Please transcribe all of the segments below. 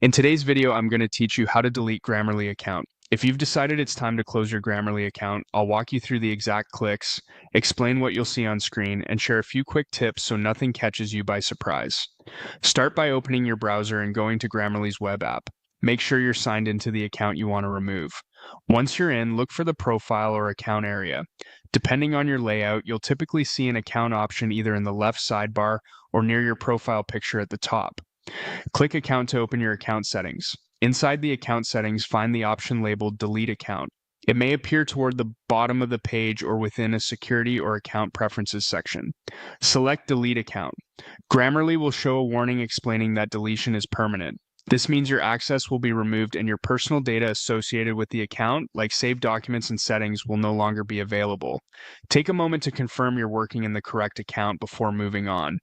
In today's video, I'm going to teach you how to delete Grammarly account. If you've decided it's time to close your Grammarly account, I'll walk you through the exact clicks, explain what you'll see on screen, and share a few quick tips so nothing catches you by surprise. Start by opening your browser and going to Grammarly's web app. Make sure you're signed into the account you want to remove. Once you're in, look for the profile or account area. Depending on your layout, you'll typically see an account option either in the left sidebar or near your profile picture at the top. Click Account to open your account settings. Inside the account settings, find the option labeled Delete Account. It may appear toward the bottom of the page or within a Security or Account Preferences section. Select Delete Account. Grammarly will show a warning explaining that deletion is permanent. This means your access will be removed and your personal data associated with the account, like saved documents and settings, will no longer be available. Take a moment to confirm you're working in the correct account before moving on.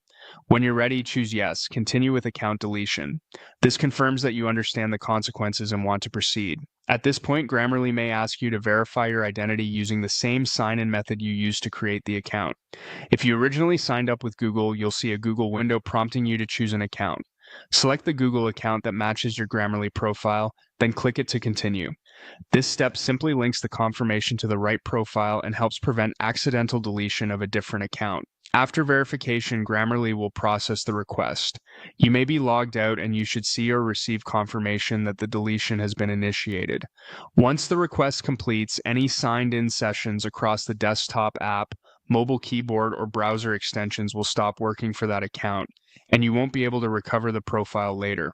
When you're ready, choose Yes, continue with account deletion. This confirms that you understand the consequences and want to proceed. At this point, Grammarly may ask you to verify your identity using the same sign-in method you used to create the account. If you originally signed up with Google, you'll see a Google window prompting you to choose an account. Select the Google account that matches your Grammarly profile, then click it to continue. This step simply links the confirmation to the right profile and helps prevent accidental deletion of a different account. After verification, Grammarly will process the request. You may be logged out and you should see or receive confirmation that the deletion has been initiated. Once the request completes, any signed-in sessions across the desktop app, mobile keyboard, or browser extensions will stop working for that account, and you won't be able to recover the profile later.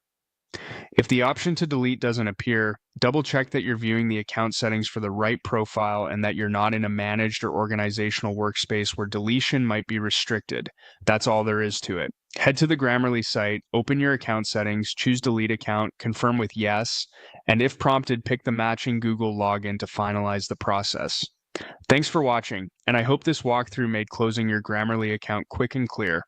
If the option to delete doesn't appear, double-check that you're viewing the account settings for the right profile and that you're not in a managed or organizational workspace where deletion might be restricted. That's all there is to it. Head to the Grammarly site, open your account settings, choose Delete Account, confirm with Yes, and if prompted, pick the matching Google login to finalize the process. Thanks for watching, and I hope this walkthrough made closing your Grammarly account quick and clear.